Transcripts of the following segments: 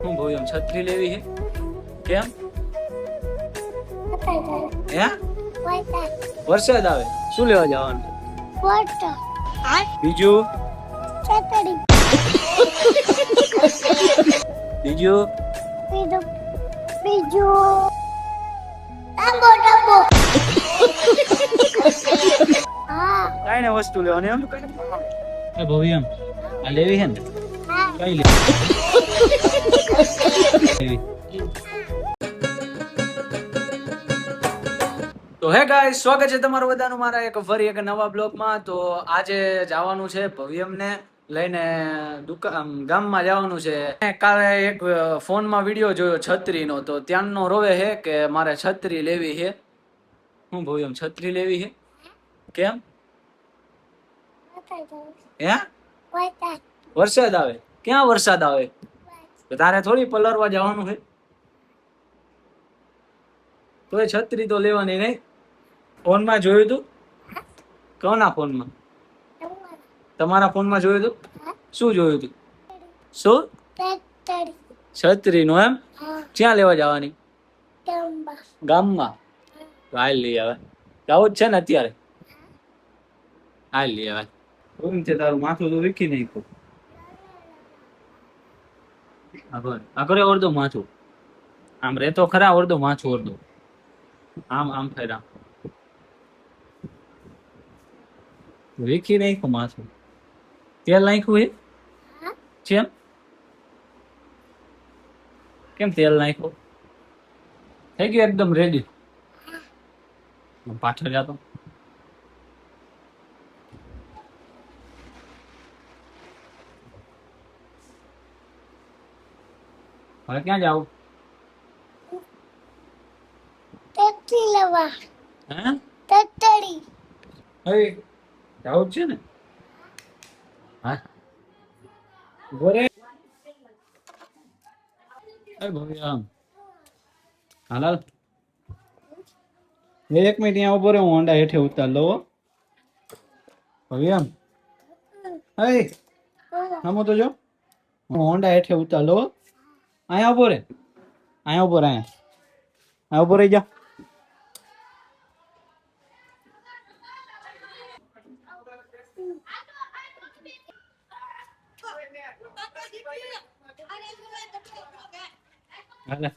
હું ભાઈ એમ છત્રી લેવી છે કેમ હે વરસાદ આવે શું લેવા જવાનું બીજું બીજું કઈ ને વસ્તુ લેવાની એમ એ ભાઈ એમ આ લેવી છે ને કઈ લેવી તો હે ગાઈસ સ્વાગત છે તમારું બધાનું મારા એક ફરી એક નવા બ્લોગમાં. તો આજે જવાનું છે ભવ્યમને લઈને ગામમાં જવાનું છે. કાલે એક ફોનમાં વિડીયો જોયો છત્રીનો, તો ત્યાંનો રોવે છે કે મારે છત્રી લેવી છે. હું ભવ્યમ છત્રી લેવી છે કેમ હે વરસાદ આવે ક્યાં વરસાદ આવે તો તારે થોડી પલરવા જવાનું છે, તોય છત્રી તો લેવાની નહીં. ફોનમાં જોયું તું? કોના ફોનમાં? તમારા ફોનમાં જોયું તું? શું જોયું તું? શું છત્રી નું એમ? ક્યાં લેવા જવાની? ગામમાં. હાલ લઈ આવે. જવું જ છે ને અત્યારે? હાલ લઈ આવે. શું છે તારું માથું તો વીખી નાખ્યું. આગળ અડધો માથું આમ રેતો ખરા, અડધો માથું અડધો આમ આમ ફેરા વીખી નાખ્યું માથું. તેલ નાખ્યું છે કેમ તેલ નાખ્યું? થઈ ગયું એકદમ રેડી. પાછળ જાતો હવે ક્યાં જાવ? જાવું છે ને? હા ગોરે આમ હાલ એક મિનિટ અહીંયા ઉભો રહે, હું હોન્ડા હેઠે ઉતાર લો. ભવ્યમ હમો તો જો, હું હોન્ડા હેઠે ઉતાર લો. અહીંયા ઉભો રે, અહીંયા ઉભો રહે, અહીંયા ઉભો રહી જા. હાલે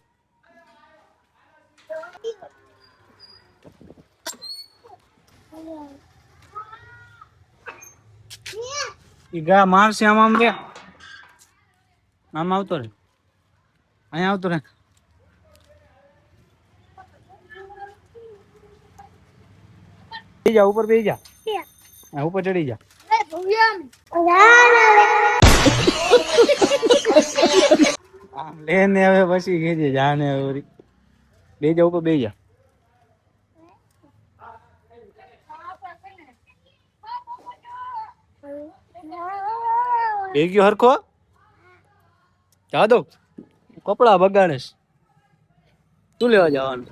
ઈ ગા મારશે આમ આમ રે, આમ આવતો રે, અહીંયા આવતો રે. બેસી જા ઉપર, બેસી જા, ઉપર ચડી જા. આમ લેને હવે પછી કેજે જાને હવે બે જા ઉપર, બે જા. બે ગયો હરખો જા દો, કપડા બગાડેશ. શું લેવા જવાનું?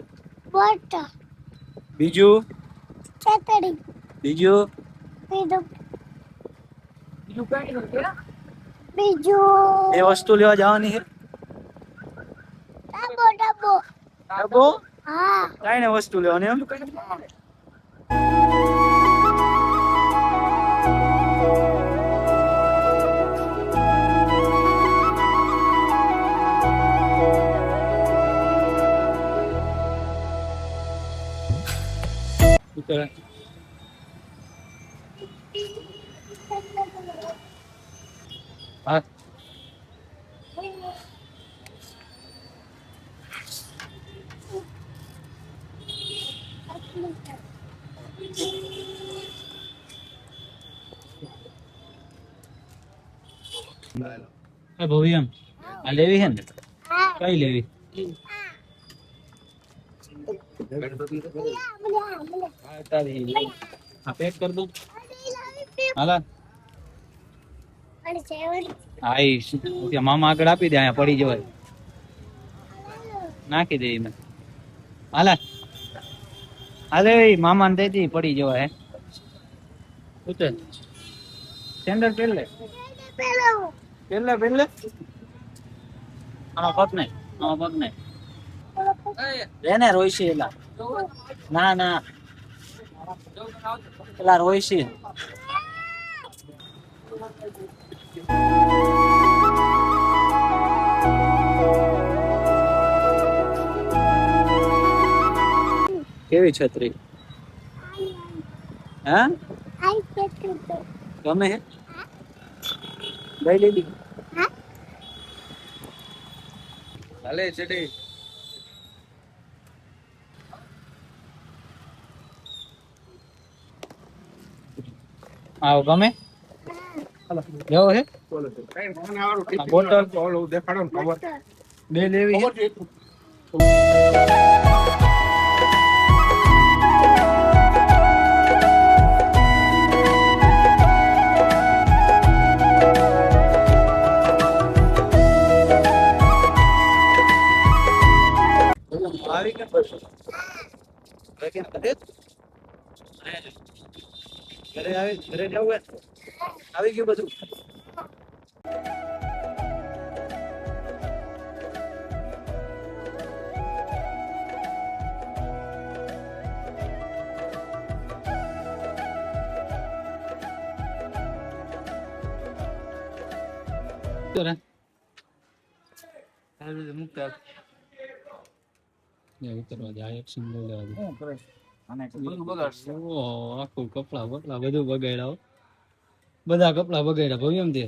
બીજું બીજું એ વસ્તુ લેવા જવાની છે. ડબ્બો કઈ ને વસ્તુ લેવાની એમ. હા ભવ્યમ આ લેવી છે ને? કઈ લેવી? હા પેક કર દો. હાલા આઈશ મામા આગળ આપી દે, અહીંયા પડી જવાય, નાખી દે. હાલા હાલે મામા ને દઈ દે, પડી જવાય. ઉતર સેન્ડલ પહેરલે પહેરલે પહેરલે આમાં પગ નહીં, આમાં પગ નહીં. એને રોઈશી એલા. ના ના પેલા રોઈશી. કેવી છત્રી? હા ગમે હે? લઈ લીધી? હાલે ચડી. આવો ગમે? લેવો હે? બોટલ બે લેવી હે? આવી કે બસ ઘરે કેમ કરે? ઘરે આવી, ઘરે જવું આવી ગયું બધું. ઉતરવા જાય સિંગલ આખું કપડા બપડા બધું બગાડ્યા, બધા કપડા બગાડ્યા ભાઈ એમ તે